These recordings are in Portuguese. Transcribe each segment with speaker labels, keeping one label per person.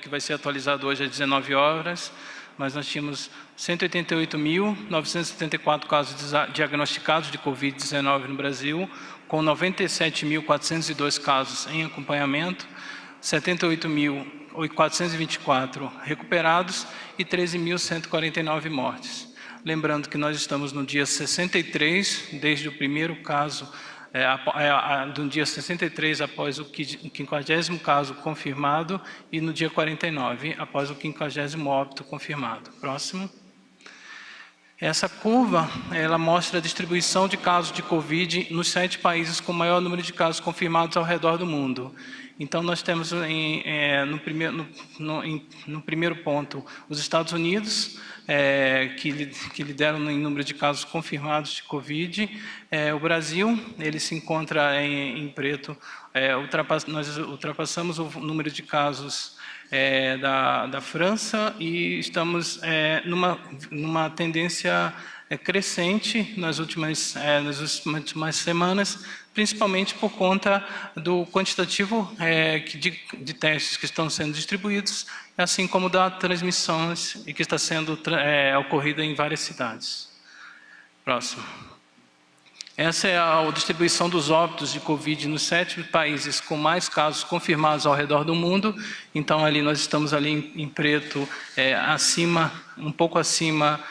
Speaker 1: que vai ser atualizado hoje às 19 horas, mas nós tínhamos 188.974 casos diagnosticados de Covid-19 no Brasil, com 97.402 casos em acompanhamento, 78.424 recuperados e 13.149 mortes. Lembrando que nós estamos no dia 63, desde o primeiro caso, do dia 63 após o 50º caso confirmado e no dia 49 após o 50º óbito confirmado. Próximo. Essa curva, ela mostra a distribuição de casos de Covid nos 7 países com maior número de casos confirmados ao redor do mundo. Então, nós temos no primeiro ponto os Estados Unidos, que lideram em número de casos confirmados de Covid. O Brasil, ele se encontra em preto. Nós ultrapassamos o número de casos da França e estamos numa tendência crescente nas últimas semanas, principalmente por conta do quantitativo de testes que estão sendo distribuídos, assim como da transmissão que está sendo ocorrida em várias cidades. Próximo. Essa é a distribuição dos óbitos de Covid nos 7 países com mais casos confirmados ao redor do mundo. Então, ali nós estamos ali em preto, um pouco acima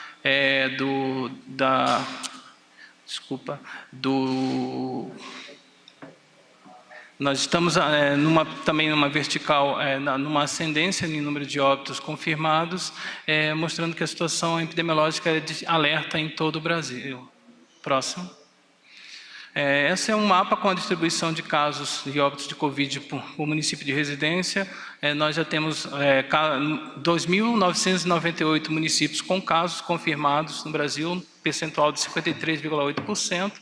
Speaker 1: nós estamos também numa vertical, numa ascendência em número de óbitos confirmados, mostrando que a situação epidemiológica é de alerta em todo o Brasil. Próximo. Esse é um mapa com a distribuição de casos de óbitos de Covid por município de residência. Nós já temos 2.998 municípios com casos confirmados no Brasil, percentual de 53,8%,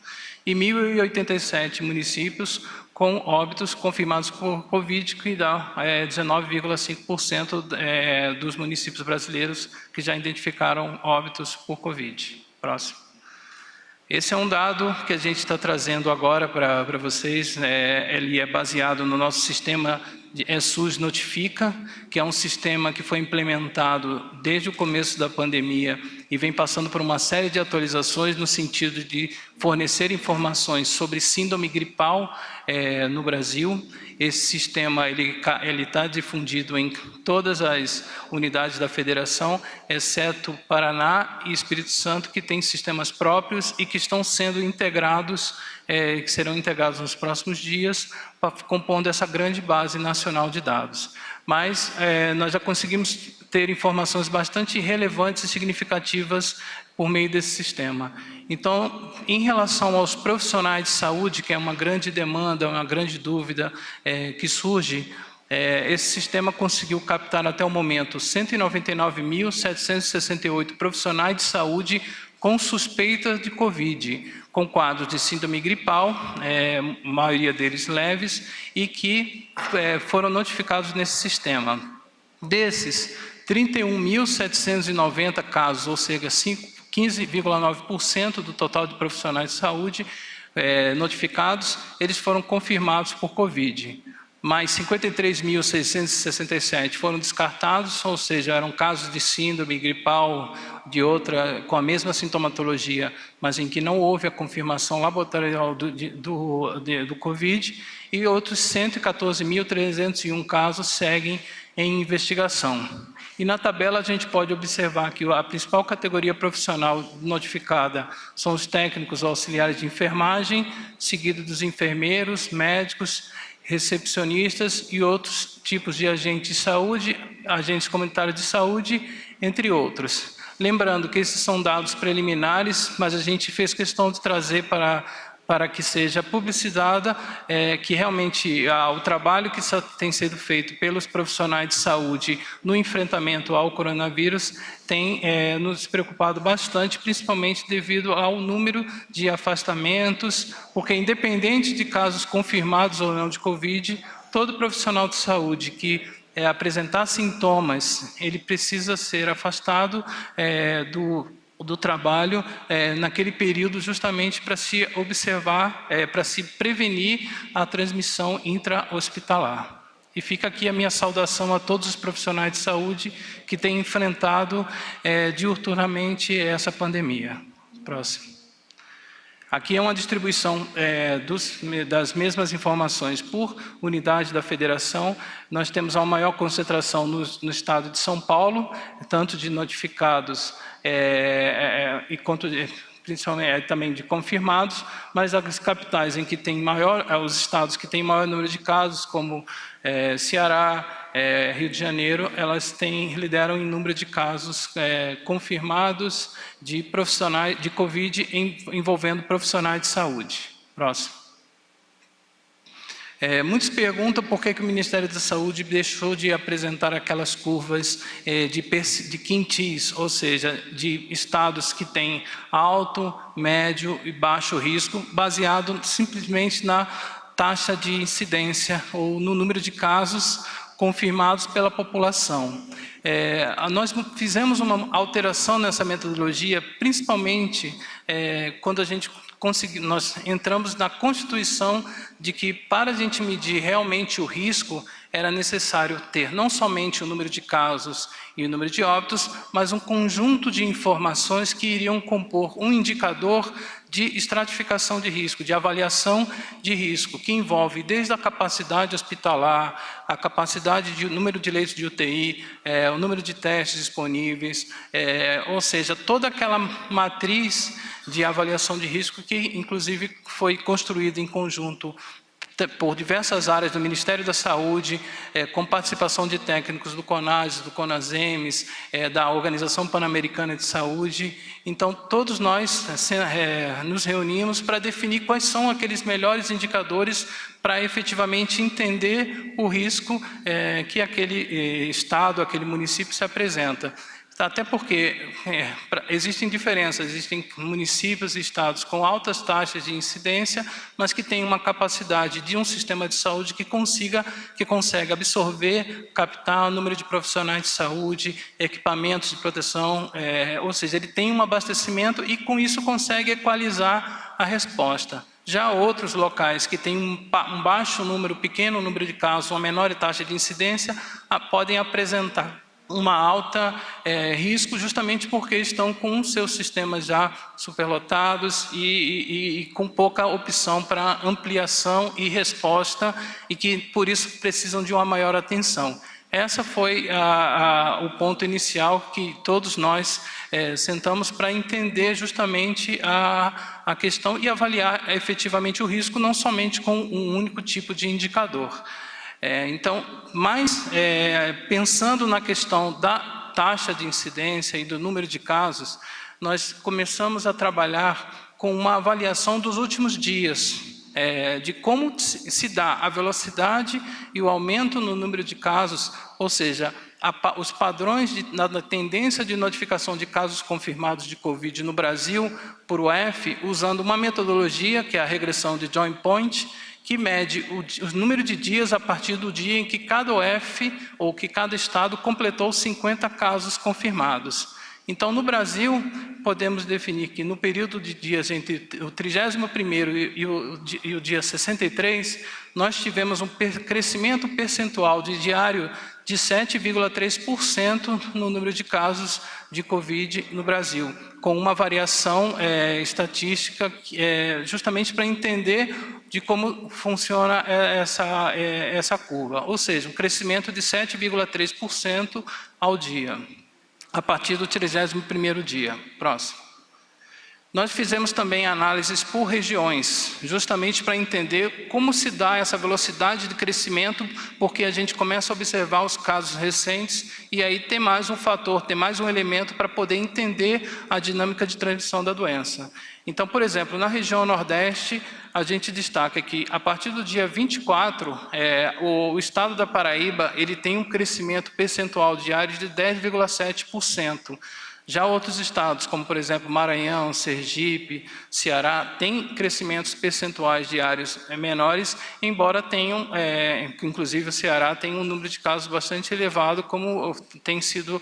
Speaker 1: e 1.087 municípios com óbitos confirmados por Covid, que dá 19,5% dos municípios brasileiros que já identificaram óbitos por Covid. Próximo. Esse é um dado que a gente está trazendo agora para vocês. Ele é baseado no nosso sistema de SUS Notifica, que é um sistema que foi implementado desde o começo da pandemia e vem passando por uma série de atualizações no sentido de fornecer informações sobre síndrome gripal no Brasil. Esse sistema ele está difundido em todas as unidades da federação, exceto Paraná e Espírito Santo, que têm sistemas próprios e que estão sendo integrados, que serão integrados nos próximos dias, compondo essa grande base nacional de dados. Mas nós já conseguimos ter informações bastante relevantes e significativas por meio desse sistema. Então, em relação aos profissionais de saúde, que é uma grande demanda, uma grande dúvida que surge, esse sistema conseguiu captar até o momento 199.768 profissionais de saúde com suspeita de Covid, com quadros de síndrome gripal, a maioria deles leves, e que foram notificados nesse sistema. Desses, 31.790 casos, ou seja, 15,9% do total de profissionais de saúde notificados, eles foram confirmados por Covid. Mais 53.667 foram descartados, ou seja, eram casos de síndrome gripal, com a mesma sintomatologia, mas em que não houve a confirmação laboratorial do Covid, e outros 114.301 casos seguem em investigação. E na tabela a gente pode observar que a principal categoria profissional notificada são os técnicos auxiliares de enfermagem, seguido dos enfermeiros, médicos, recepcionistas e outros tipos de agentes de saúde, agentes comunitários de saúde, entre outros. Lembrando que esses são dados preliminares, mas a gente fez questão de trazer para que seja publicizada, que realmente o trabalho que tem sido feito pelos profissionais de saúde no enfrentamento ao coronavírus tem nos preocupado bastante, principalmente devido ao número de afastamentos, porque independente de casos confirmados ou não de Covid, todo profissional de saúde que apresentar sintomas, ele precisa ser afastado do trabalho naquele período, justamente para se observar, para se prevenir a transmissão intra-hospitalar. E fica aqui a minha saudação a todos os profissionais de saúde que têm enfrentado diuturnamente essa pandemia. Próximo. Aqui é uma distribuição das mesmas informações por unidade da federação. Nós temos a maior concentração no estado de São Paulo, tanto de notificados e quanto principalmente também de confirmados, mas as capitais em que tem os estados que têm maior número de casos, como Ceará, Rio de Janeiro, elas lideram em número de casos confirmados de profissionais de Covid envolvendo profissionais de saúde. Próximo. Muitos perguntam por que o Ministério da Saúde deixou de apresentar aquelas curvas de quintis, ou seja, de estados que têm alto, médio e baixo risco, baseado simplesmente na taxa de incidência ou no número de casos confirmados pela população. Nós fizemos uma alteração nessa metodologia, principalmente quando nós entramos na Constituição de que para a gente medir realmente o risco, era necessário ter não somente o número de casos e o número de óbitos, mas um conjunto de informações que iriam compor um indicador de estratificação de risco, de avaliação de risco, que envolve desde a capacidade hospitalar, a capacidade de número de leitos de UTI, o número de testes disponíveis, ou seja, toda aquela matriz de avaliação de risco que, inclusive, foi construída em conjunto por diversas áreas do Ministério da Saúde, com participação de técnicos do CONAS, do CONASEMES, da Organização Pan-Americana de Saúde. Então, todos nós nos reunimos para definir quais são aqueles melhores indicadores para efetivamente entender o risco que aquele estado, aquele município se apresenta. Até porque existem diferenças, existem municípios e estados com altas taxas de incidência, mas que têm uma capacidade de um sistema de saúde que consegue absorver, captar o número de profissionais de saúde, equipamentos de proteção, ou seja, ele tem um abastecimento e com isso consegue equalizar a resposta. Já outros locais que têm um baixo número, pequeno número de casos, uma menor taxa de incidência, podem apresentar uma alta risco justamente porque estão com seus sistemas já superlotados e com pouca opção para ampliação e resposta e que por isso precisam de uma maior atenção. Essa foi o ponto inicial que todos nós sentamos para entender justamente a questão e avaliar efetivamente o risco, não somente com um único tipo de indicador. Então, pensando na questão da taxa de incidência e do número de casos, nós começamos a trabalhar com uma avaliação dos últimos dias, de como se dá a velocidade e o aumento no número de casos, ou seja, os padrões na tendência de notificação de casos confirmados de Covid no Brasil, por UF, usando uma metodologia, que é a regressão de Joint Point, que mede o número de dias a partir do dia em que cada UF ou que cada estado completou 50 casos confirmados. Então, no Brasil, podemos definir que no período de dias entre o 31º e o dia 63, nós tivemos um crescimento percentual de diário de 7,3% no número de casos de Covid no Brasil, com uma variação estatística justamente para entender de como funciona essa curva, ou seja, um crescimento de 7,3% ao dia, a partir do 31º dia. Próximo. Nós fizemos também análises por regiões, justamente para entender como se dá essa velocidade de crescimento, porque a gente começa a observar os casos recentes e aí tem mais um fator, tem mais um elemento para poder entender a dinâmica de transmissão da doença. Então, por exemplo, na região Nordeste, a gente destaca que a partir do dia 24, o estado da Paraíba ele tem um crescimento percentual diário de 10,7%. Já outros estados, como por exemplo Maranhão, Sergipe, Ceará, têm crescimentos percentuais diários menores, embora tenham, inclusive o Ceará tem um número de casos bastante elevado, como tem sido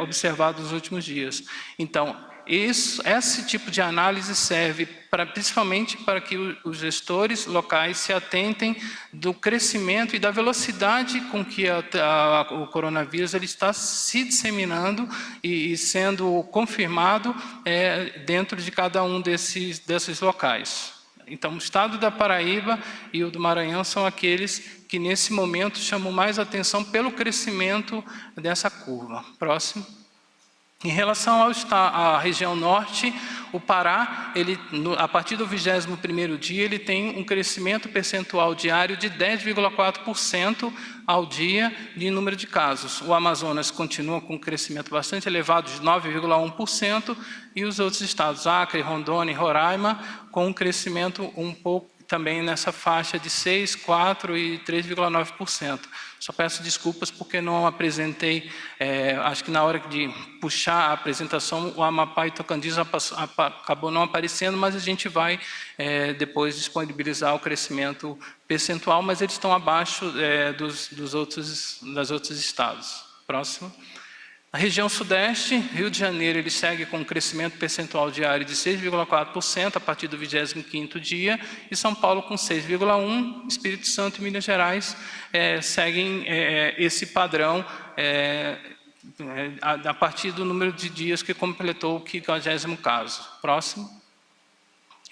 Speaker 1: observado nos últimos dias. Então, esse tipo de análise serve principalmente para que os gestores locais se atentem do crescimento e da velocidade com que o coronavírus ele está se disseminando e sendo confirmado dentro de cada um desses locais. Então, o estado da Paraíba e o do Maranhão são aqueles que, nesse momento, chamam mais atenção pelo crescimento dessa curva. Próximo. Em relação à região norte, o Pará, a partir do 21º dia, ele tem um crescimento percentual diário de 10,4% ao dia de número de casos. O Amazonas continua com um crescimento bastante elevado de 9,1% e os outros estados, Acre, Rondônia e Roraima, com um crescimento um pouco também nessa faixa de 6, 4 e 3,9%. Só peço desculpas porque não apresentei, acho que na hora de puxar a apresentação, o Amapá e Tocantins acabou não aparecendo, mas a gente vai depois disponibilizar o crescimento percentual, mas eles estão abaixo dos outros estados. Próximo. A região sudeste, Rio de Janeiro, ele segue com um crescimento percentual diário de 6,4% a partir do 25º dia, e São Paulo com 6,1%, Espírito Santo e Minas Gerais seguem esse padrão a partir do número de dias que completou o 50º caso. Próximo.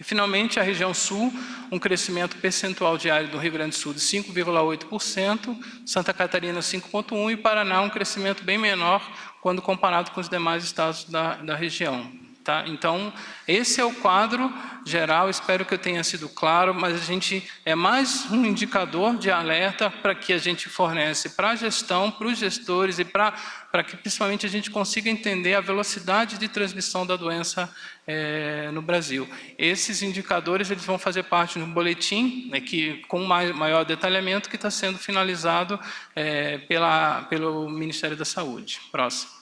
Speaker 1: E, finalmente, a região sul, um crescimento percentual diário do Rio Grande do Sul de 5,8%, Santa Catarina 5,1% e Paraná um crescimento bem menor quando comparado com os demais estados da região. Tá? Então, esse é o quadro geral, espero que eu tenha sido claro, mas a gente é mais um indicador de alerta para que a gente fornece para a gestão, para os gestores e para que principalmente a gente consiga entender a velocidade de transmissão da doença no Brasil. Esses indicadores eles vão fazer parte de um boletim com maior detalhamento que está sendo finalizado pelo Ministério da Saúde. Próximo.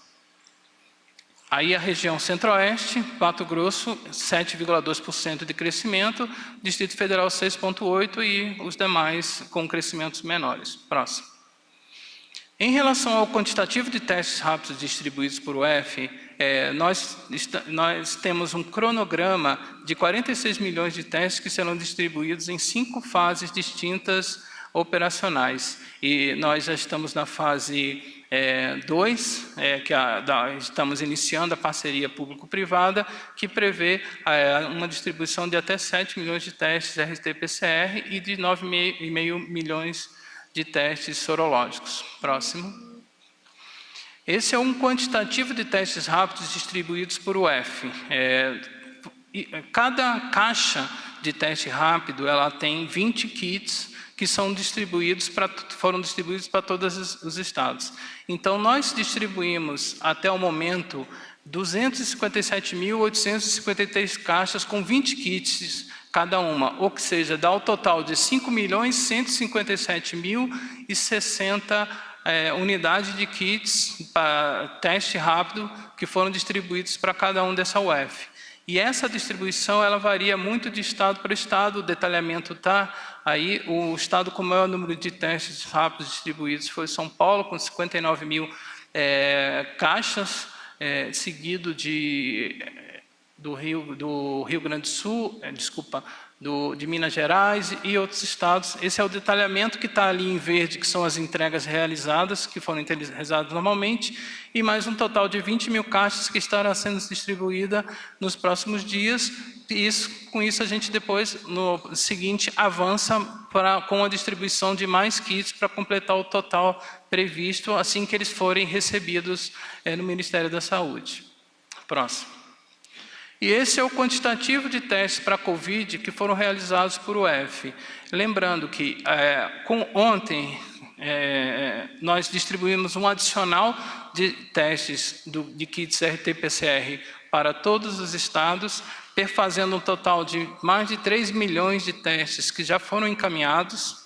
Speaker 1: Aí a região centro-oeste, Mato Grosso, 7,2% de crescimento, Distrito Federal 6,8% e os demais com crescimentos menores. Próximo. Em relação ao quantitativo de testes rápidos distribuídos por UF, nós temos um cronograma de 46 milhões de testes que serão distribuídos em 5 fases distintas operacionais. E nós já estamos na fase 2, estamos iniciando a parceria público-privada, que prevê uma distribuição de até 7 milhões de testes RT-PCR e de 9,5 milhões de testes sorológicos. Próximo. Esse é um quantitativo de testes rápidos distribuídos por UF. Cada caixa de teste rápido ela tem 20 kits que foram distribuídos para todos os estados. Então, nós distribuímos, até o momento, 257.853 caixas com 20 kits cada uma, ou seja, dá o total de 5.157.060 unidades de kits para teste rápido que foram distribuídos para cada um dessa UF. E essa distribuição ela varia muito de estado para estado, o detalhamento está aí. O estado com o maior número de testes rápidos distribuídos foi São Paulo, com 59 mil caixas, seguido do Rio Grande do Sul, de Minas Gerais e outros estados. Esse é o detalhamento que está ali em verde, que são as entregas realizadas, que foram realizadas normalmente, e mais um total de 20 mil caixas que estará sendo distribuída nos próximos dias. E com isso a gente depois, no seguinte, avança com a distribuição de mais kits para completar o total previsto, assim que eles forem recebidos no Ministério da Saúde. Próximo. E esse é o quantitativo de testes para a Covid que foram realizados por UF. Lembrando que ontem nós distribuímos um adicional de testes de kits RT-PCR para todos os estados, perfazendo um total de mais de 3 milhões de testes que já foram encaminhados.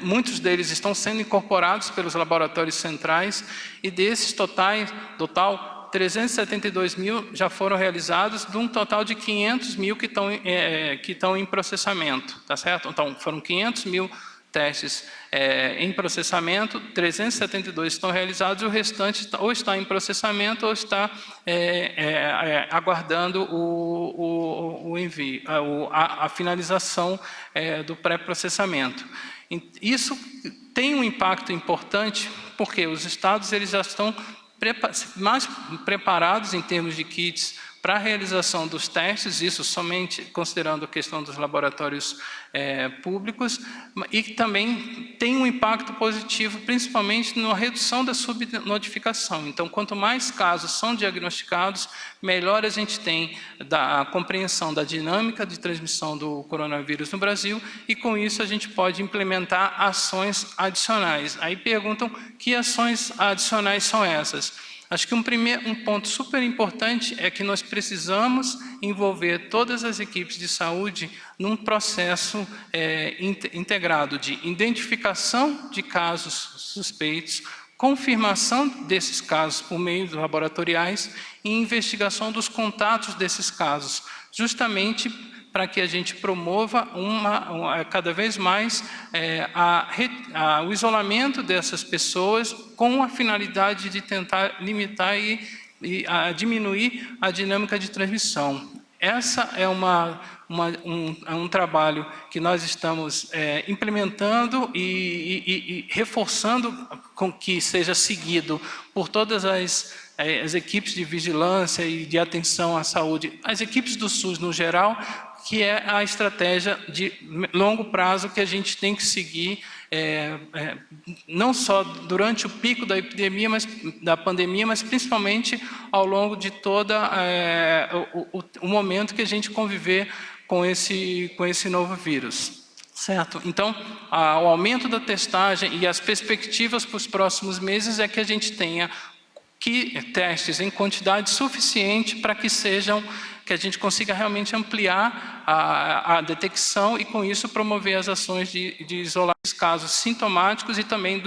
Speaker 1: Muitos deles estão sendo incorporados pelos laboratórios centrais e desses total 372 mil já foram realizados, de um total de 500 mil que estão em processamento, tá certo? Então, foram 500 mil testes em processamento, 372 estão realizados e o restante ou está em processamento ou está aguardando o envio, a finalização do pré-processamento. Isso tem um impacto importante porque os estados eles já estão mais preparados em termos de kits para a realização dos testes, isso somente considerando a questão dos laboratórios públicos, e que também tem um impacto positivo, principalmente na redução da subnotificação. Então, quanto mais casos são diagnosticados, melhor a gente tem a compreensão da dinâmica de transmissão do coronavírus no Brasil, e com isso a gente pode implementar ações adicionais. Aí perguntam que ações adicionais são essas? Acho que um ponto super importante é que nós precisamos envolver todas as equipes de saúde num processo integrado de identificação de casos suspeitos, confirmação desses casos por meio dos laboratoriais e investigação dos contatos desses casos, justamente para que a gente promova cada vez mais o isolamento dessas pessoas com a finalidade de tentar limitar e diminuir a dinâmica de transmissão. Essa é um trabalho que nós estamos implementando e reforçando com que seja seguido por todas as equipes de vigilância e de atenção à saúde, as equipes do SUS no geral, que é a estratégia de longo prazo que a gente tem que seguir, não só durante o pico da epidemia, da pandemia, mas principalmente ao longo de todo o momento que a gente conviver com esse novo vírus. Certo? Então, o aumento da testagem e as perspectivas para os próximos meses é que a gente tenha testes em quantidade suficiente para que a gente consiga realmente ampliar a detecção e, com isso, promover as ações de isolar os casos sintomáticos e também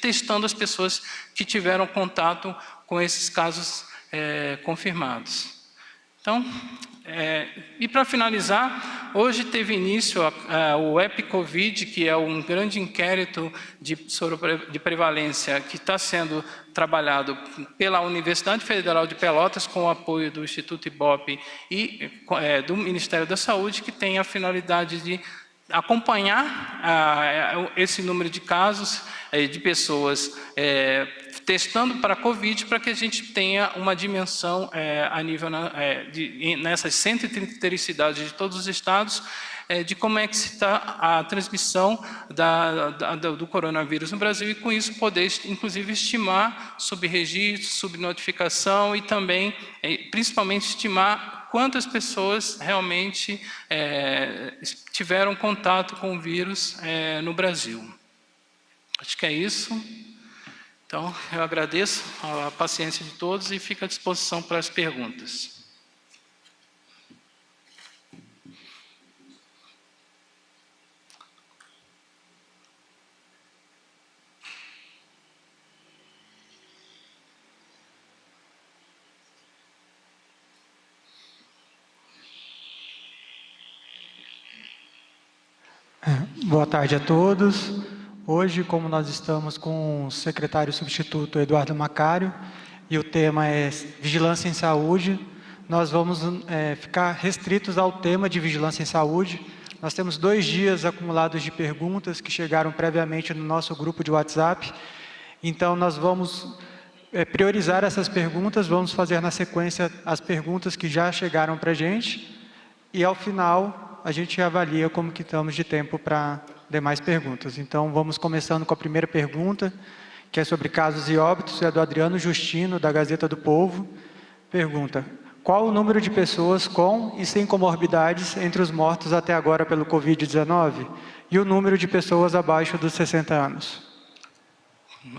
Speaker 1: testando as pessoas que tiveram contato com esses casos confirmados. Então, e para finalizar, hoje teve início o EpiCovid, que é um grande inquérito de prevalência que está sendo trabalhado pela Universidade Federal de Pelotas, com o apoio do Instituto Ibope e do Ministério da Saúde, que tem a finalidade de acompanhar esse número de casos de pessoas testando para a Covid, para que a gente tenha uma dimensão a nível nessas 133 cidades de todos os estados, de como é que está a transmissão do coronavírus no Brasil e, com isso, poder, inclusive, estimar subregistro, subnotificação e também, principalmente, estimar quantas pessoas realmente tiveram contato com o vírus no Brasil. Acho que é isso. Então, eu agradeço a paciência de todos e fico à disposição para as perguntas.
Speaker 2: Boa tarde a todos. Hoje, como nós estamos com o secretário substituto Eduardo Macário e o tema é Vigilância em Saúde, nós vamos ficar restritos ao tema de Vigilância em Saúde. Nós temos 2 dias acumulados de perguntas que chegaram previamente no nosso grupo de WhatsApp. Então, nós vamos priorizar essas perguntas, vamos fazer na sequência as perguntas que já chegaram para a gente e, ao final, a gente avalia como que estamos de tempo para demais perguntas. Então, vamos começando com a primeira pergunta, que é sobre casos e óbitos, é do Adriano Justino, da Gazeta do Povo. Pergunta: qual o número de pessoas com e sem comorbidades entre os mortos até agora pelo Covid-19 e o número de pessoas abaixo dos 60 anos?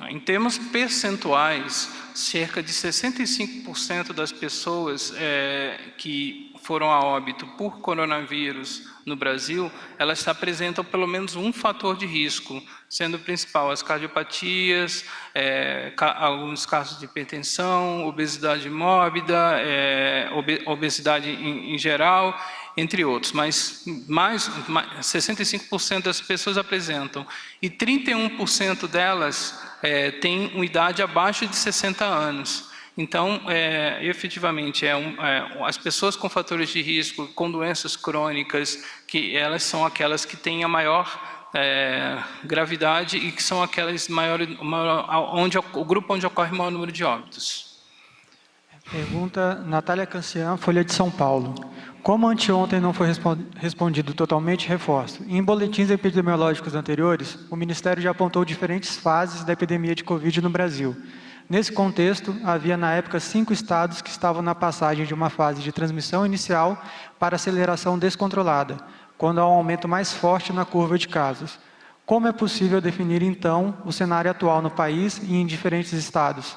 Speaker 1: Em termos percentuais, cerca de 65% das pessoas que foram a óbito por coronavírus no Brasil, elas apresentam pelo menos um fator de risco, sendo o principal as cardiopatias, alguns casos de hipertensão, obesidade mórbida, obesidade em geral, entre outros, mas 65% das pessoas apresentam, e 31% delas têm uma idade abaixo de 60 anos. Então, efetivamente, as pessoas com fatores de risco, com doenças crônicas, que elas são aquelas que têm a maior gravidade e que são aquelas o grupo onde ocorre o maior número de óbitos.
Speaker 2: Pergunta Natália Cancian, Folha de São Paulo. Como anteontem não foi respondido totalmente, reforço. Em boletins epidemiológicos anteriores, o Ministério já apontou diferentes fases da epidemia de Covid no Brasil. Nesse contexto, havia na época 5 estados que estavam na passagem de uma fase de transmissão inicial para aceleração descontrolada, quando há um aumento mais forte na curva de casos. Como é possível definir, então, o cenário atual no país e em diferentes estados?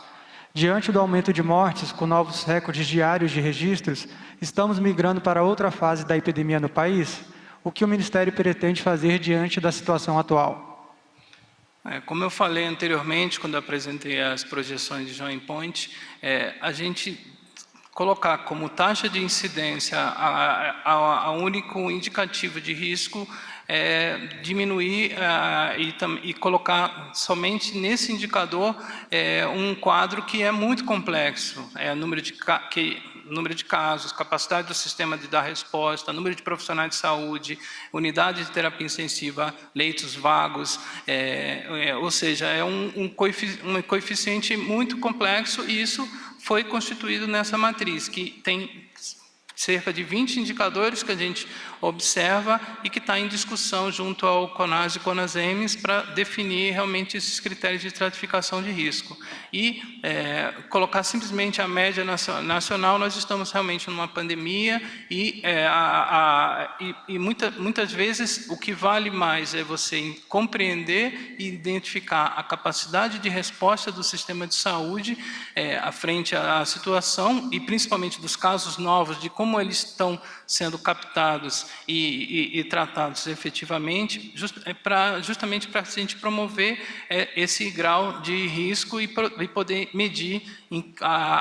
Speaker 2: Diante do aumento de mortes, com novos recordes diários de registros, estamos migrando para outra fase da epidemia no país? O que o Ministério pretende fazer diante da situação atual?
Speaker 1: Como eu falei anteriormente, quando apresentei as projeções de Joint Point, a gente colocar como taxa de incidência a único indicativo de risco, diminuir e colocar somente nesse indicador um quadro que é muito complexo, número de casos, capacidade do sistema de dar resposta, número de profissionais de saúde, unidade de terapia intensiva, leitos vagos, ou seja, é um coeficiente muito complexo, e isso foi constituído nessa matriz, que tem cerca de 20 indicadores que a gente observa e que está em discussão junto ao CONAS e CONASEMES para definir realmente esses critérios de estratificação de risco. E colocar simplesmente a média nacional, nós estamos realmente numa pandemia e muitas vezes o que vale mais é você compreender e identificar a capacidade de resposta do sistema de saúde à frente à situação, e principalmente dos casos novos, de como eles estão sendo captados e tratados efetivamente, justamente para a gente promover esse grau de risco e poder medir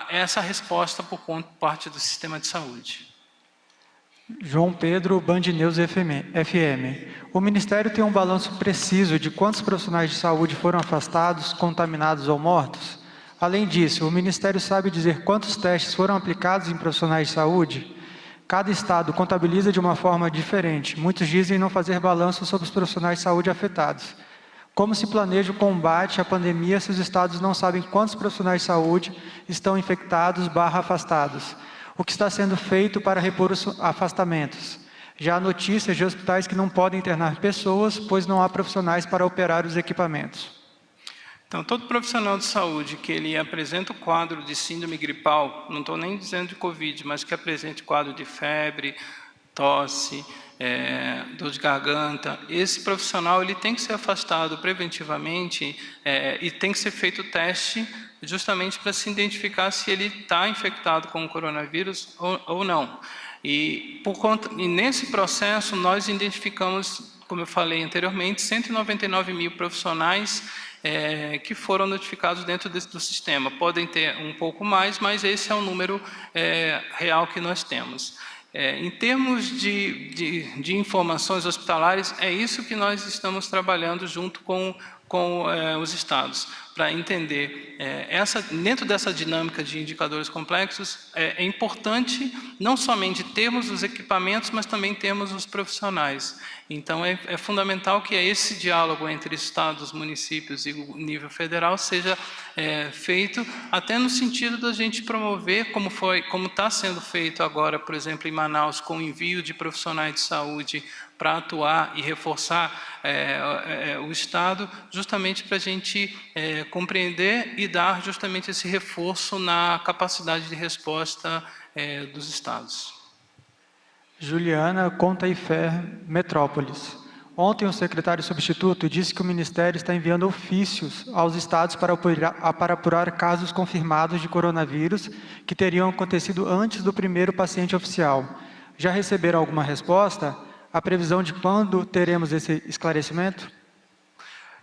Speaker 1: essa resposta por parte do sistema de saúde.
Speaker 2: João Pedro, Band News FM. O Ministério tem um balanço preciso de quantos profissionais de saúde foram afastados, contaminados ou mortos? Além disso, o Ministério sabe dizer quantos testes foram aplicados em profissionais de saúde? Cada estado contabiliza de uma forma diferente. Muitos dizem não fazer balanço sobre os profissionais de saúde afetados. Como se planeja o combate à pandemia se os estados não sabem quantos profissionais de saúde estão infectados / afastados? O que está sendo feito para repor os afastamentos? Já há notícias de hospitais que não podem internar pessoas, pois não há profissionais para operar os equipamentos.
Speaker 1: Então, todo profissional de saúde que ele apresenta o quadro de síndrome gripal, não estou nem dizendo de Covid, mas que apresente quadro de febre, tosse, dor de garganta, esse profissional ele tem que ser afastado preventivamente e tem que ser feito o teste justamente para se identificar se ele está infectado com o coronavírus ou não. E nesse processo nós identificamos, como eu falei anteriormente, 199 mil profissionais que foram notificados dentro do sistema. Podem ter um pouco mais, mas esse é o número real que nós temos. Em termos de informações hospitalares, é isso que nós estamos trabalhando junto com os estados, para entender, dentro dessa dinâmica de indicadores complexos, é importante não somente termos os equipamentos, mas também termos os profissionais. Então, é fundamental que esse diálogo entre estados, municípios e o nível federal seja feito, até no sentido da gente promover, como está sendo feito agora, por exemplo, em Manaus, com o envio de profissionais de saúde para atuar e reforçar o Estado, justamente para a gente compreender e dar justamente esse reforço na capacidade de resposta dos Estados.
Speaker 2: Juliana Contaifer, Metrópolis. Ontem o secretário substituto disse que o Ministério está enviando ofícios aos estados para apurar casos confirmados de coronavírus que teriam acontecido antes do primeiro paciente oficial. Já receberam alguma resposta? A previsão de quando teremos esse esclarecimento?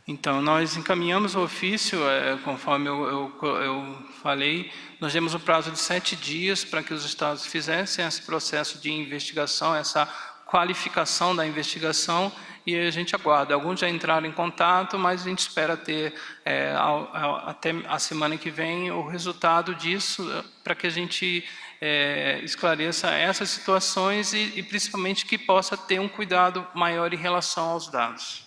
Speaker 1: Então, nós encaminhamos o ofício, conforme eu falei, nós demos o prazo de 7 dias para que os estados fizessem esse processo de investigação, essa qualificação da investigação, e a gente aguarda. Alguns já entraram em contato, mas a gente espera ter, até a semana que vem, o resultado disso, para que a gente esclareça essas situações e principalmente que possa ter um cuidado maior em relação aos dados.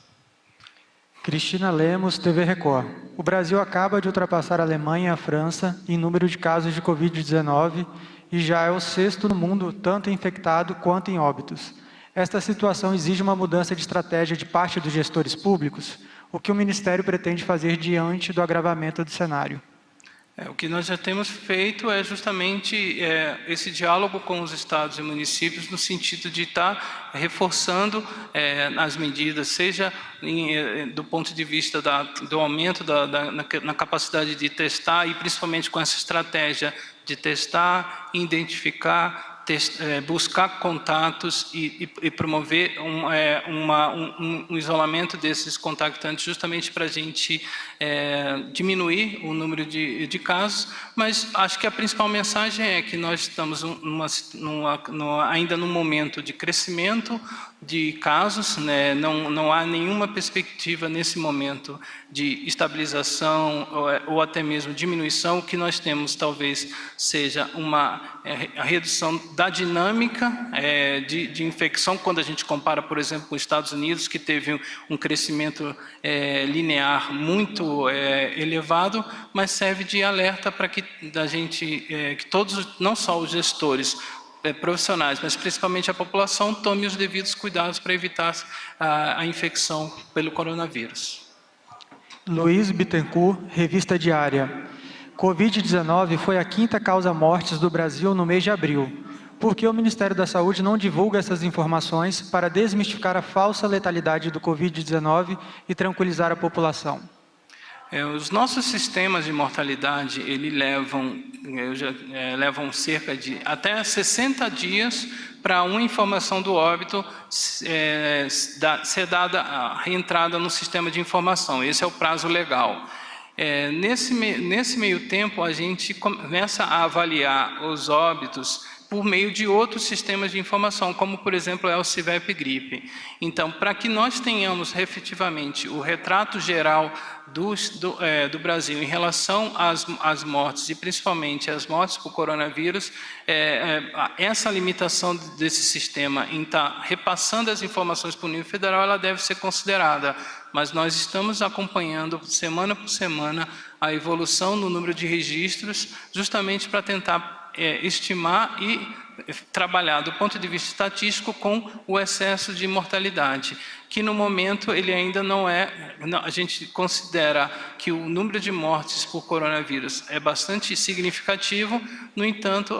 Speaker 2: Cristina Lemos, TV Record. O Brasil acaba de ultrapassar a Alemanha e a França em número de casos de Covid-19 e já é o 6º no mundo, tanto em infectado quanto em óbitos. Esta situação exige uma mudança de estratégia de parte dos gestores públicos. O que o Ministério pretende fazer diante do agravamento do cenário?
Speaker 1: O que nós já temos feito é justamente esse diálogo com os estados e municípios no sentido de estar reforçando as medidas, seja do ponto de vista do aumento na capacidade de testar e principalmente com essa estratégia de testar, identificar, buscar contatos e promover um isolamento desses contactantes justamente para a gente diminuir o número de casos, mas acho que a principal mensagem é que nós estamos ainda num momento de crescimento de casos, né? Não há nenhuma perspectiva nesse momento de estabilização ou até mesmo diminuição. O que nós temos talvez seja a redução da dinâmica de infecção, quando a gente compara, por exemplo, com os Estados Unidos, que teve um crescimento linear muito elevado, mas serve de alerta para que que todos, não só os gestores profissionais, mas principalmente a população, tome os devidos cuidados para evitar a infecção pelo coronavírus.
Speaker 2: Luiz Bittencourt, Revista Diária. Covid-19 foi a 5ª causa mortes do Brasil no mês de abril. Por que o Ministério da Saúde não divulga essas informações para desmistificar a falsa letalidade do Covid-19 e tranquilizar a população?
Speaker 1: Os nossos sistemas de mortalidade, levam cerca de até 60 dias para uma informação do óbito ser dada a reentrada no sistema de informação. Esse é o prazo legal. Nesse meio tempo, a gente começa a avaliar os óbitos por meio de outros sistemas de informação, como, por exemplo, o CIVEP-GRIPE. Então, para que nós tenhamos efetivamente o retrato geral do Brasil em relação às mortes, e principalmente às mortes por coronavírus, essa limitação desse sistema em estar repassando as informações para o nível federal, ela deve ser considerada. Mas nós estamos acompanhando, semana por semana, a evolução no número de registros, justamente para tentar estimar e trabalhar do ponto de vista estatístico com o excesso de mortalidade, que no momento ele ainda não a gente considera que o número de mortes por coronavírus é bastante significativo, no entanto,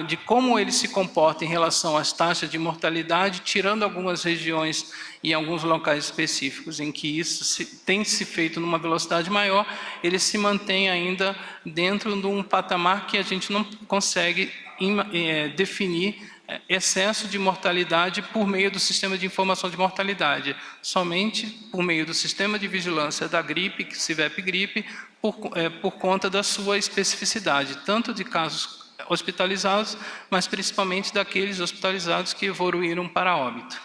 Speaker 1: de como ele se comporta em relação às taxas de mortalidade, tirando algumas regiões e alguns locais específicos em que isso tem se feito numa velocidade maior, ele se mantém ainda dentro de um patamar que a gente não consegue definir excesso de mortalidade por meio do sistema de informação de mortalidade, somente por meio do sistema de vigilância da gripe, CIVEP-GRIPE, por conta da sua especificidade, tanto de casos hospitalizados, mas principalmente daqueles hospitalizados que evoluíram para óbito.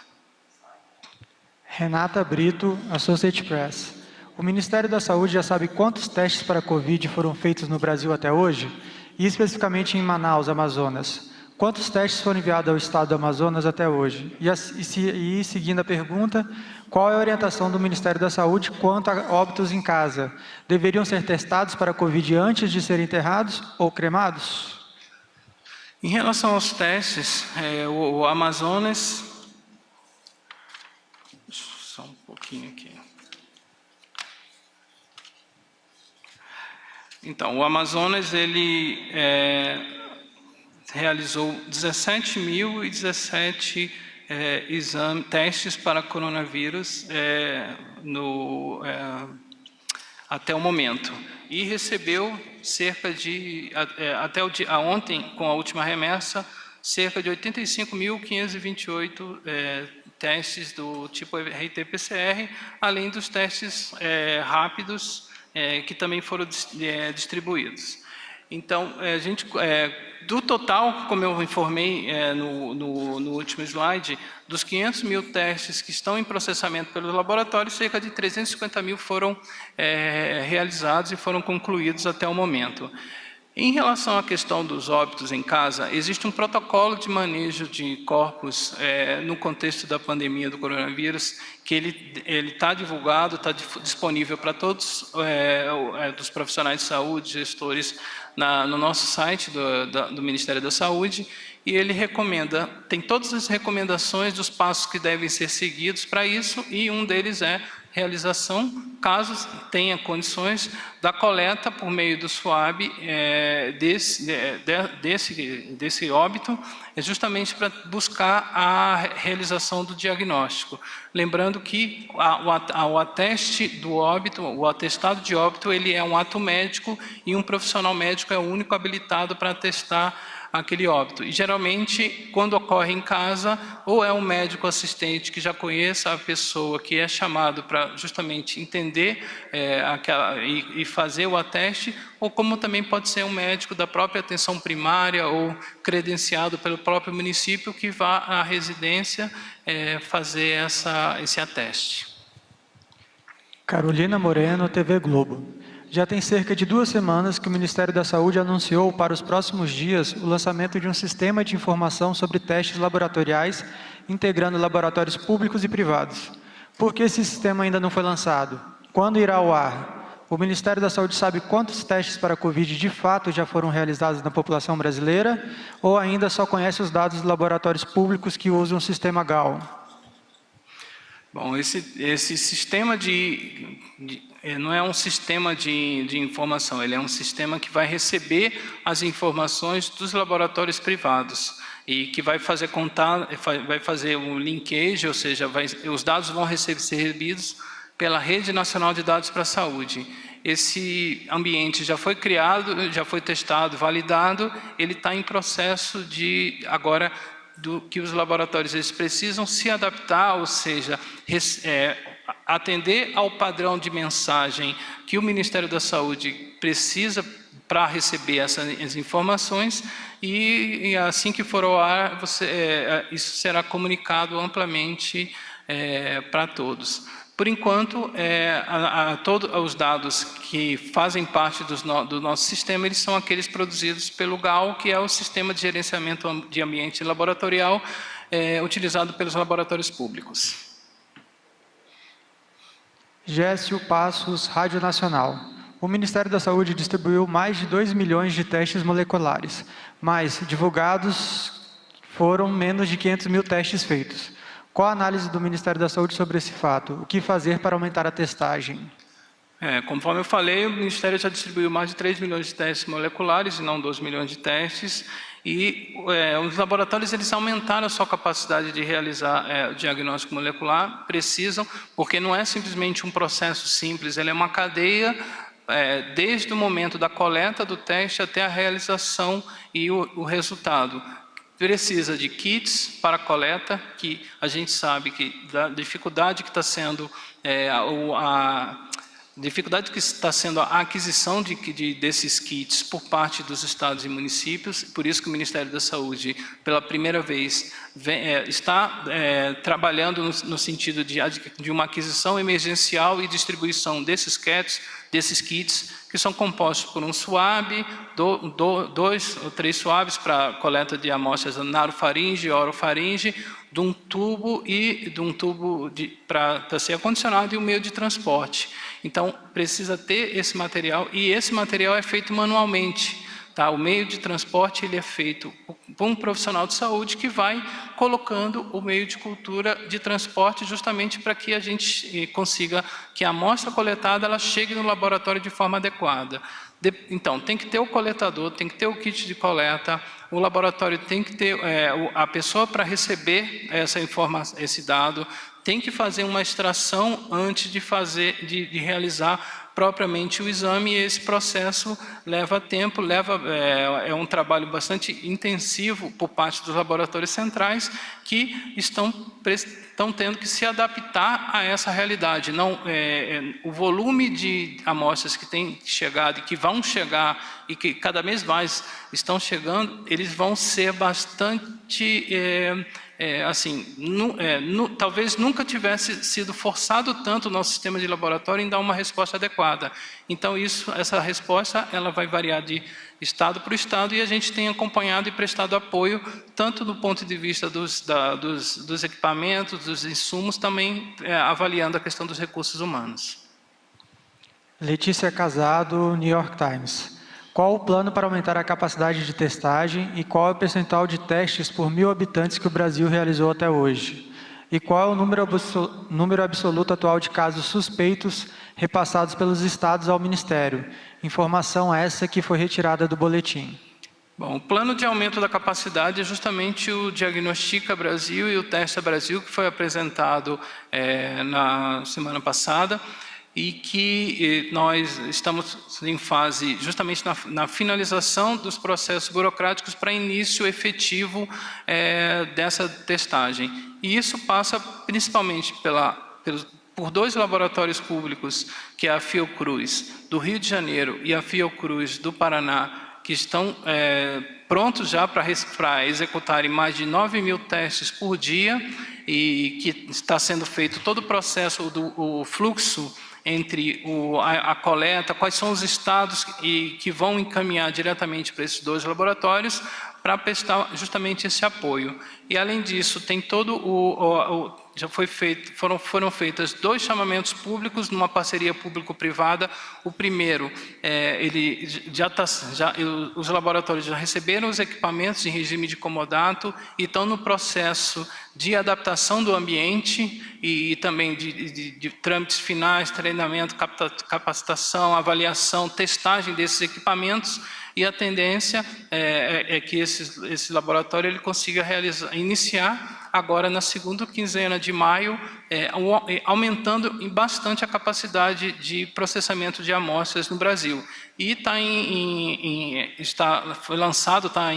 Speaker 2: Renata Brito, Associated Press. O Ministério da Saúde já sabe quantos testes para Covid foram feitos no Brasil até hoje? E especificamente em Manaus, Amazonas. Quantos testes foram enviados ao estado do Amazonas até hoje? E seguindo a pergunta, qual é a orientação do Ministério da Saúde quanto a óbitos em casa? Deveriam ser testados para Covid antes de serem enterrados ou cremados?
Speaker 1: Em relação aos testes, o Amazonas... Só um pouquinho aqui. Então, o Amazonas, ele realizou 17.017 testes para coronavírus até o momento. E recebeu cerca de, até ontem, com a última remessa, cerca de 85.528 testes do tipo RT-PCR, além dos testes rápidos que também foram distribuídos. Então, do total, como eu informei no último slide, dos 500 mil testes que estão em processamento pelos laboratórios, cerca de 350 mil foram realizados e foram concluídos até o momento. Em relação à questão dos óbitos em casa, existe um protocolo de manejo de corpos no contexto da pandemia do coronavírus, que ele está divulgado, está disponível para todos os profissionais de saúde, gestores, no nosso site do Ministério da Saúde, e ele tem todas as recomendações dos passos que devem ser seguidos para isso, e um deles é realização, caso tenha condições, da coleta por meio do SWAB desse óbito, justamente para buscar a realização do diagnóstico. Lembrando que o ateste do óbito, o atestado de óbito, ele é um ato médico e um profissional médico é o único habilitado para atestar aquele óbito. E geralmente, quando ocorre em casa, ou é um médico assistente que já conheça a pessoa que é chamado para justamente entender e fazer o ateste, ou como também pode ser um médico da própria atenção primária ou credenciado pelo próprio município que vá à residência fazer esse ateste.
Speaker 2: Carolina Moreno, TV Globo. Já tem cerca de 2 semanas que o Ministério da Saúde anunciou para os próximos dias o lançamento de um sistema de informação sobre testes laboratoriais, integrando laboratórios públicos e privados. Por que esse sistema ainda não foi lançado? Quando irá ao ar? O Ministério da Saúde sabe quantos testes para a Covid de fato já foram realizados na população brasileira ou ainda só conhece os dados dos laboratórios públicos que usam o sistema GAL?
Speaker 1: Bom, esse sistema não é um sistema de informação, ele é um sistema que vai receber as informações dos laboratórios privados e que vai fazer um linkage, ou seja, os dados vão ser recebidos pela Rede Nacional de Dados para a Saúde. Esse ambiente já foi criado, já foi testado, validado, ele está em processo agora que os laboratórios eles precisam se adaptar, ou seja, atender ao padrão de mensagem que o Ministério da Saúde precisa para receber essas informações e assim que for ao ar, isso será comunicado amplamente para todos. Por enquanto, todos os dados que fazem parte do nosso sistema, eles são aqueles produzidos pelo GAL, que é o Sistema de Gerenciamento de Ambiente Laboratorial, utilizado pelos laboratórios públicos.
Speaker 2: Gécio Passos, Rádio Nacional. O Ministério da Saúde distribuiu mais de 2 milhões de testes moleculares, mas divulgados foram menos de 500 mil testes feitos. Qual a análise do Ministério da Saúde sobre esse fato? O que fazer para aumentar a testagem?
Speaker 1: Conforme eu falei, o Ministério já distribuiu mais de 3 milhões de testes moleculares e não 2 milhões de testes. E os laboratórios eles aumentaram a sua capacidade de realizar o diagnóstico molecular, precisam, porque não é simplesmente um processo simples, ele é uma cadeia desde o momento da coleta do teste até a realização e o resultado. Precisa de kits para coleta, que a gente sabe que da dificuldade que está sendo a aquisição desses kits por parte dos estados e municípios, por isso que o Ministério da Saúde, pela primeira vez, está trabalhando no sentido de uma aquisição emergencial e distribuição desses kits, que são compostos por um SWAB, 2 ou 3 SWABs para coleta de amostras narofaringe e orofaringe, de um tubo para ser acondicionado e um meio de transporte. Então, precisa ter esse material, e esse material é feito manualmente. O meio de transporte ele é feito por um profissional de saúde que vai colocando o meio de cultura de transporte justamente para que a gente consiga que a amostra coletada ela chegue no laboratório de forma adequada. Então, tem que ter o coletador, tem que ter o kit de coleta, o laboratório tem que ter a pessoa para receber essa informação, esse dado, tem que fazer uma extração antes de realizar propriamente o exame, e esse processo leva tempo, é um trabalho bastante intensivo por parte dos laboratórios centrais, que estão tendo que se adaptar a essa realidade. O volume de amostras que tem chegado e que vão chegar e que cada vez mais estão chegando, eles vão ser bastante... talvez nunca tivesse sido forçado tanto o nosso sistema de laboratório em dar uma resposta adequada. Então, essa resposta ela vai variar de estado para estado, e a gente tem acompanhado e prestado apoio, tanto do ponto de vista dos equipamentos, dos insumos, também avaliando a questão dos recursos humanos.
Speaker 2: Letícia Casado, New York Times. Qual o plano para aumentar a capacidade de testagem e qual é o percentual de testes por 1.000 habitantes que o Brasil realizou até hoje? E qual é o número absoluto atual de casos suspeitos repassados pelos estados ao Ministério? Informação essa que foi retirada do boletim.
Speaker 1: Bom, o plano de aumento da capacidade é justamente o Diagnostica Brasil e o Testa Brasil, que foi apresentado na semana passada, e que nós estamos em fase, justamente na finalização dos processos burocráticos para início efetivo dessa testagem. E isso passa principalmente por dois laboratórios públicos, que é a Fiocruz do Rio de Janeiro e a Fiocruz do Paraná, que estão prontos já para executarem mais de 9.000 testes por dia, e que está sendo feito todo o processo o fluxo entre a coleta, quais são os estados que vão encaminhar diretamente para esses dois laboratórios, para prestar justamente esse apoio. E além disso, tem todo foram feitas 2 chamamentos públicos numa parceria público-privada. O primeiro, os laboratórios já receberam os equipamentos em regime de comodato e estão no processo de adaptação do ambiente e também de trâmites finais, treinamento, capacitação, avaliação, testagem desses equipamentos. E a tendência é que esse laboratório ele consiga iniciar agora na segunda quinzena de maio, aumentando bastante a capacidade de processamento de amostras no Brasil. E foi lançado, está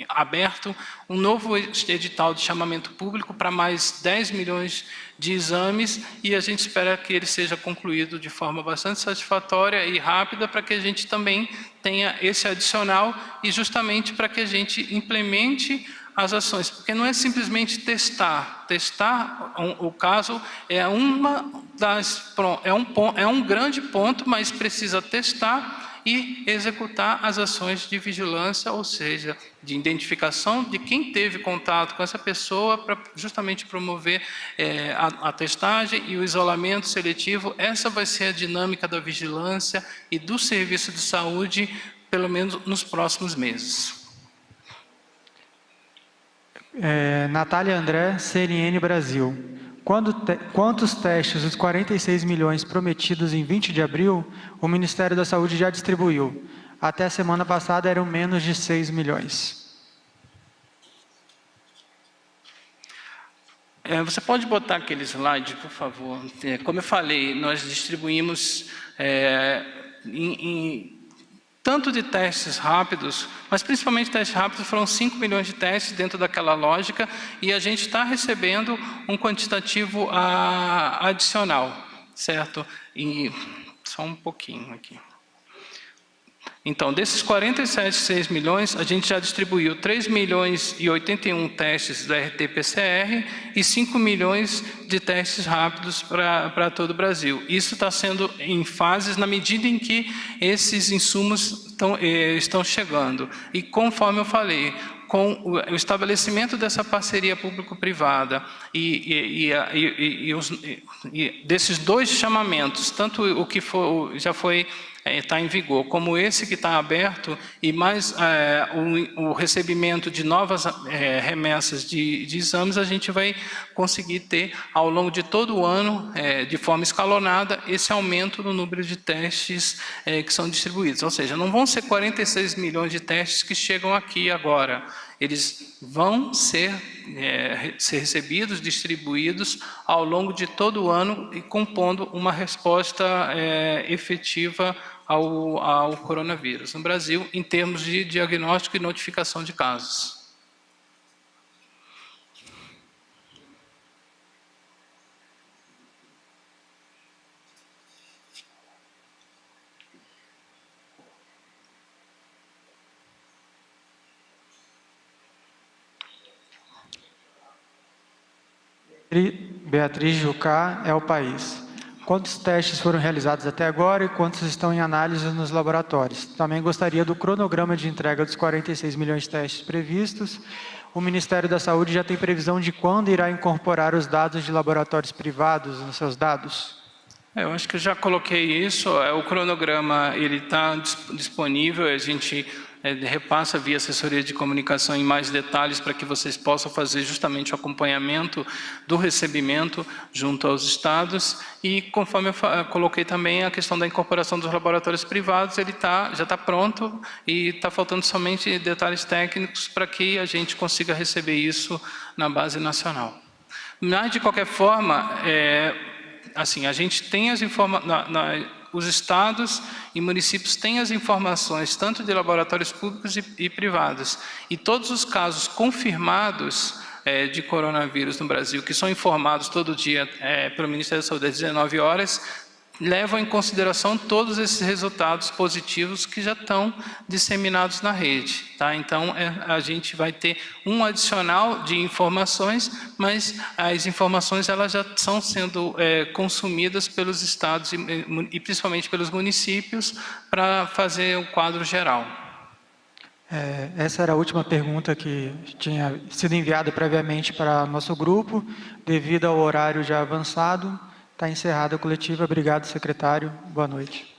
Speaker 1: aberto um novo edital de chamamento público para mais 10 milhões de exames, e a gente espera que ele seja concluído de forma bastante satisfatória e rápida, para que a gente também tenha esse adicional, e justamente para que a gente implemente as ações, porque não é simplesmente testar. O caso é um grande ponto, mas precisa testar e executar as ações de vigilância, ou seja, de identificação de quem teve contato com essa pessoa, para justamente promover a testagem e o isolamento seletivo. Essa vai ser a dinâmica da vigilância e do serviço de saúde, pelo menos nos próximos meses.
Speaker 2: Natália André, CNN Brasil. Quantos testes dos 46 milhões prometidos em 20 de abril, o Ministério da Saúde já distribuiu? Até a semana passada eram menos de 6 milhões.
Speaker 1: Você pode botar aquele slide, por favor? Como eu falei, nós distribuímos tanto de testes rápidos, mas principalmente testes rápidos, foram 5 milhões de testes dentro daquela lógica, e a gente está recebendo um quantitativo adicional, certo? Só um pouquinho aqui. Então, desses 47,6 milhões, a gente já distribuiu 3 milhões e 81 testes da RT-PCR e 5 milhões de testes rápidos para todo o Brasil. Isso está sendo em fases na medida em que esses insumos estão chegando. E conforme eu falei, com o estabelecimento dessa parceria público-privada e desses 2 chamamentos, tanto o que já foi está em vigor, como esse que está aberto, e mais o recebimento de novas remessas de exames, a gente vai conseguir ter, ao longo de todo o ano, de forma escalonada, esse aumento no número de testes que são distribuídos. Ou seja, não vão ser 46 milhões de testes que chegam aqui agora. Eles vão ser recebidos, distribuídos ao longo de todo o ano e compondo uma resposta efetiva ao coronavírus no Brasil, em termos de diagnóstico e notificação de casos.
Speaker 2: Beatriz Jucá é o país. Quantos testes foram realizados até agora e quantos estão em análise nos laboratórios? Também gostaria do cronograma de entrega dos 46 milhões de testes previstos. O Ministério da Saúde já tem previsão de quando irá incorporar os dados de laboratórios privados nos seus dados?
Speaker 1: Eu acho que eu já coloquei isso. O cronograma ele está disponível, a gente repassa via assessoria de comunicação em mais detalhes para que vocês possam fazer justamente o acompanhamento do recebimento junto aos estados. E conforme eu coloquei também a questão da incorporação dos laboratórios privados, ele já está pronto e está faltando somente detalhes técnicos para que a gente consiga receber isso na base nacional. Mas, de qualquer forma, assim, a gente tem as informações, os estados e municípios têm as informações, tanto de laboratórios públicos e privados. E todos os casos confirmados de coronavírus no Brasil, que são informados todo dia pelo Ministério da Saúde às 19 horas, levam em consideração todos esses resultados positivos que já estão disseminados na rede. Tá? Então, a gente vai ter um adicional de informações, mas as informações elas já estão sendo consumidas pelos estados e principalmente pelos municípios para fazer o quadro geral.
Speaker 2: Essa era a última pergunta que tinha sido enviada previamente para nosso grupo, devido ao horário já avançado. Está encerrada a coletiva. Obrigado, secretário. Boa noite.